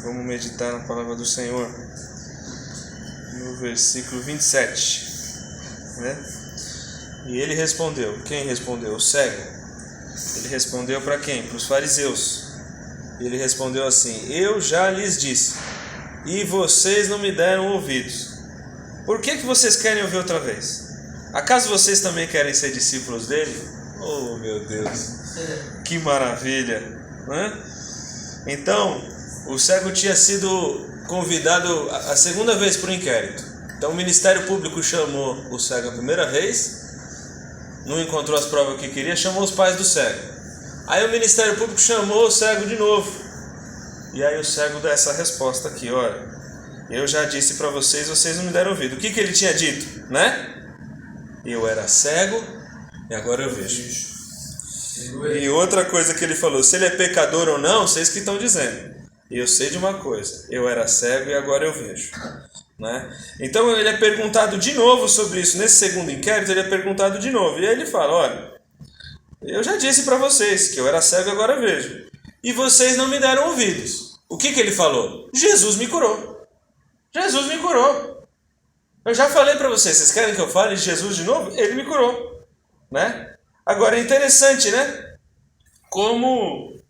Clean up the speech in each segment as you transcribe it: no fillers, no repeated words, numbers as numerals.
Vamos meditar na palavra do Senhor no versículo 27, né? E ele respondeu. Quem respondeu? O cego. Ele respondeu para quem? Para os fariseus. Ele respondeu assim: eu já lhes disse, e vocês não me deram ouvidos. Por que vocês querem ouvir outra vez? Acaso vocês também querem ser discípulos dele? Oh, meu Deus, que maravilha, né? Então, o cego tinha sido convidado a segunda vez para o inquérito. Então o Ministério Público chamou o cego a primeira vez, não encontrou as provas que queria, chamou os pais do cego. Aí o Ministério Público chamou o cego de novo. E aí o cego dá essa resposta aqui: olha, eu já disse para vocês, vocês não me deram ouvido. O que ele tinha dito, né? Eu era cego e agora eu vejo. E outra coisa que ele falou: se ele é pecador ou não, vocês que estão dizendo. E eu sei de uma coisa: eu era cego e agora eu vejo, né? Então ele é perguntado de novo sobre isso. Nesse segundo inquérito ele é perguntado de novo. E aí ele fala: olha, eu já disse para vocês que eu era cego e agora eu vejo. E vocês não me deram ouvidos. O que ele falou? Jesus me curou. Jesus me curou. Eu já falei para vocês. Vocês querem que eu fale de Jesus de novo? Ele me curou, né? Agora é interessante, né? Como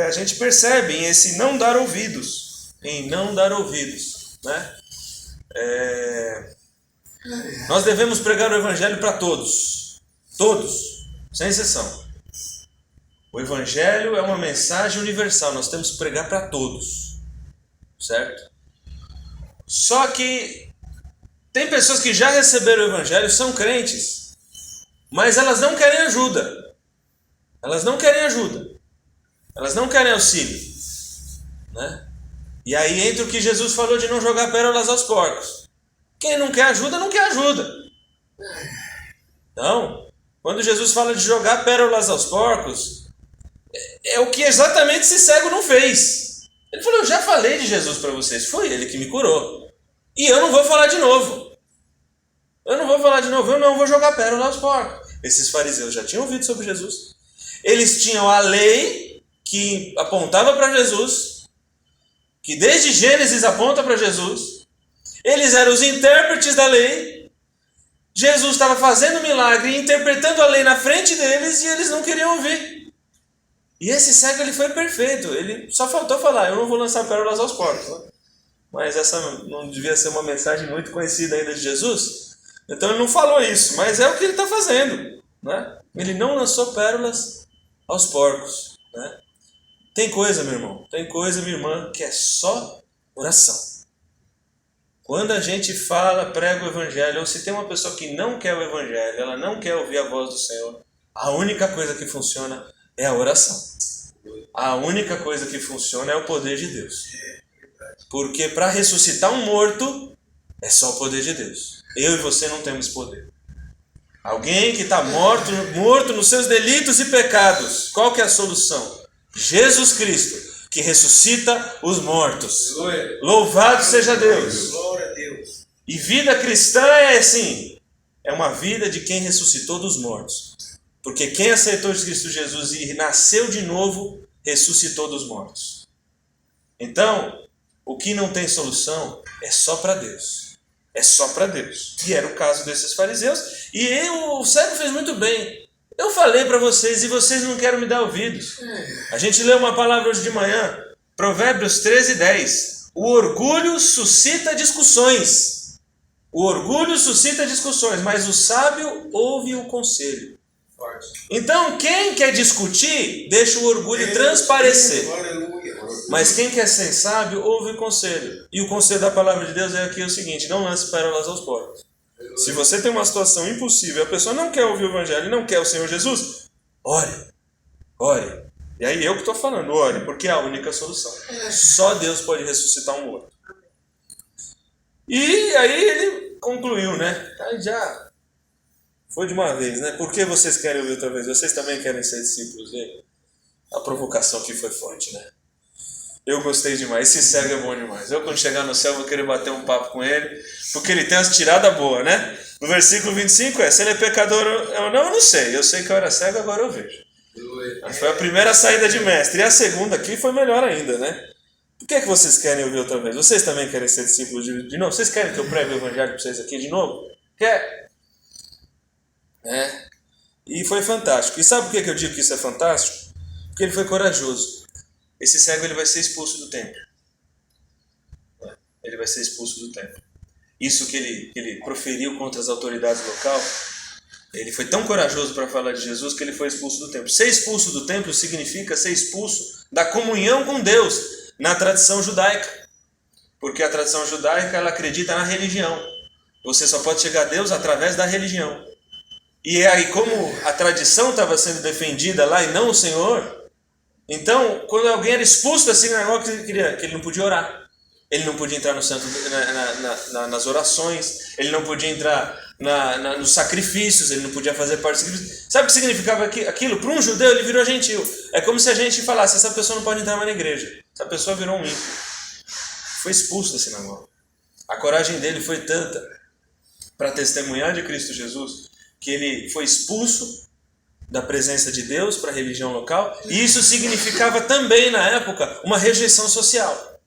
a gente percebe em esse não dar ouvidos. Em não dar ouvidos, né? Nós devemos pregar o Evangelho para todos. Todos, sem exceção. O Evangelho é uma mensagem universal. Nós temos que pregar para todos. Certo? Só que tem pessoas que já receberam o Evangelho, são crentes, mas elas não querem ajuda. Elas não querem ajuda. Elas não querem auxílio, né? E aí entra o que Jesus falou de não jogar pérolas aos porcos. Quem não quer ajuda, não quer ajuda. Então, quando Jesus fala de jogar pérolas aos porcos, é o que exatamente esse cego não fez. Ele falou: eu já falei de Jesus para vocês, foi ele que me curou. E eu não vou falar de novo. Eu não vou jogar pérola aos porcos. Esses fariseus já tinham ouvido sobre Jesus. Eles tinham a lei que apontava para Jesus, que desde Gênesis aponta para Jesus. Eles eram os intérpretes da lei. Jesus estava fazendo milagre e interpretando a lei na frente deles e eles não queriam ouvir. E esse cego ele foi perfeito. Ele só faltou falar: eu não vou lançar pérolas aos porcos. Né? Mas essa não devia ser uma mensagem muito conhecida ainda de Jesus. Então ele não falou isso, mas é o que ele está fazendo, né? Ele não lançou pérolas aos porcos, né? Tem coisa, meu irmão, tem coisa, minha irmã, que é só oração. Quando a gente fala, prega o Evangelho, ou se tem uma pessoa que não quer o Evangelho, ela não quer ouvir a voz do Senhor, a única coisa que funciona é a oração. A única coisa que funciona é o poder de Deus. Porque para ressuscitar um morto, é só o poder de Deus. Eu e você não temos poder. Alguém que está morto nos seus delitos e pecados. Qual que é a solução? Jesus Cristo, que ressuscita os mortos. Louvado seja Deus. E vida cristã é assim. É uma vida de quem ressuscitou dos mortos. Porque quem aceitou Cristo Jesus e nasceu de novo, ressuscitou dos mortos. Então, o que não tem solução é só para Deus. É só para Deus. E era o caso desses fariseus. E o cego fez muito bem. Eu falei para vocês e vocês não querem me dar ouvidos. A gente leu uma palavra hoje de manhã. Provérbios 13:10. O orgulho suscita discussões. O orgulho suscita discussões, mas o sábio ouve o conselho. Então, quem quer discutir, deixa o orgulho transparecer. Mas quem quer ser sábio, ouve o conselho. E o conselho da palavra de Deus é aqui o seguinte: não lance pérolas aos porcos. Se você tem uma situação impossível, a pessoa não quer ouvir o Evangelho, não quer o Senhor Jesus, ore. Ore. E aí eu que estou falando, ore, porque é a única solução. Só Deus pode ressuscitar um morto. E aí ele concluiu, né? Aí já foi de uma vez, né? Por que vocês querem ouvir outra vez? Vocês também querem ser discípulos dele? A provocação aqui foi forte, né? Eu gostei demais. Esse cego é bom demais. Eu, quando chegar no céu, vou querer bater um papo com ele, porque ele tem umas tiradas boas, né? No versículo 25 se ele é pecador ou não, eu não sei. Eu sei que eu era cego, agora eu vejo. Foi a primeira saída de mestre. E a segunda aqui foi melhor ainda, né? Por que vocês querem ouvir outra vez? Vocês também querem ser discípulos de novo? Vocês querem que eu pregue o evangelho para vocês aqui de novo? Quer? E foi fantástico. E sabe por que eu digo que isso é fantástico? Porque ele foi corajoso. Esse cego ele vai ser expulso do templo. Ele vai ser expulso do templo. Isso que ele proferiu contra as autoridades locais, ele foi tão corajoso para falar de Jesus que ele foi expulso do templo. Ser expulso do templo significa ser expulso da comunhão com Deus na tradição judaica. Porque a tradição judaica ela acredita na religião. Você só pode chegar a Deus através da religião. E aí, como a tradição estava sendo defendida lá e não o Senhor, então, quando alguém era expulso da sinagoga, que ele não podia orar. Ele não podia entrar no santo, nas orações, ele não podia entrar nos sacrifícios, ele não podia fazer parte dos sacrifícios. Sabe o que significava aquilo? Para um judeu, ele virou gentil. É como se a gente falasse, essa pessoa não pode entrar mais na igreja. Essa pessoa virou um ímpio. Foi expulso da sinagoga. A coragem dele foi tanta para testemunhar de Cristo Jesus, que ele foi expulso da presença de Deus para a religião local, e isso significava também, na época, uma rejeição social.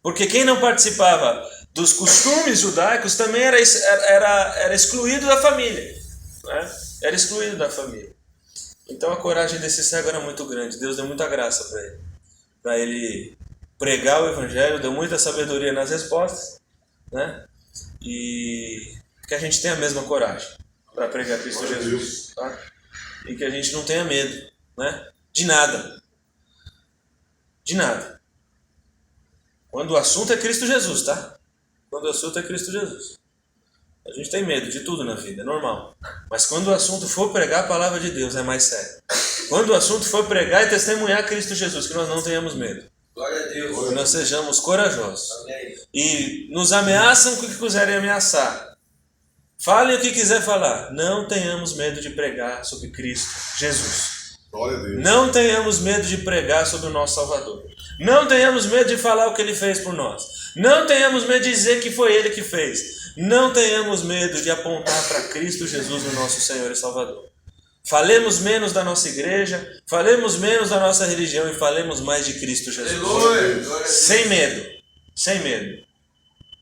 Porque quem não participava dos costumes judaicos também era excluído da família. Né? Era excluído da família. Então a coragem desse cego era muito grande. Deus deu muita graça para ele. Para ele pregar o evangelho, deu muita sabedoria nas respostas. Né? E que a gente tenha a mesma coragem para pregar Cristo Jesus. Tá? E que a gente não tenha medo, né? De nada. De nada. Quando o assunto é Cristo Jesus, tá? Quando o assunto é Cristo Jesus. A gente tem medo de tudo na vida, é normal. Mas quando o assunto for pregar a palavra de Deus, é mais sério. Quando o assunto for pregar e testemunhar Cristo Jesus, que nós não tenhamos medo. Glória a Deus. Que nós sejamos corajosos. Amém. E nos ameaçam com o que quiserem ameaçar. Falem o que quiser falar. Não tenhamos medo de pregar sobre Cristo Jesus. Glória a Deus. Não tenhamos medo de pregar sobre o nosso Salvador. Não tenhamos medo de falar o que Ele fez por nós. Não tenhamos medo de dizer que foi Ele que fez. Não tenhamos medo de apontar para Cristo Jesus, o nosso Senhor e Salvador. Falemos menos da nossa igreja, falemos menos da nossa religião e falemos mais de Cristo Jesus. Aleluia. Sem medo. Sem medo.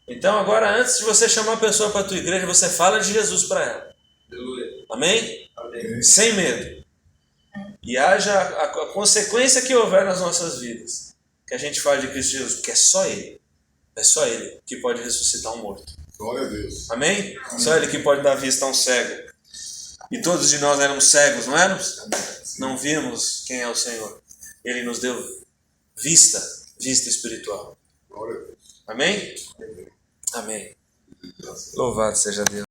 Então agora, antes de você chamar a pessoa para a tua igreja, você fala de Jesus para ela. Aleluia. Amém? Amém. Sem medo. E haja a consequência que houver nas nossas vidas, que a gente fale de Cristo Jesus, porque é só Ele que pode ressuscitar um morto. Glória a Deus. Amém? Só Ele que pode dar vista a um cego. E todos de nós éramos cegos, não éramos? Não vimos quem é o Senhor. Ele nos deu vista espiritual. Glória a Deus. Amém? Amém. Louvado seja Deus.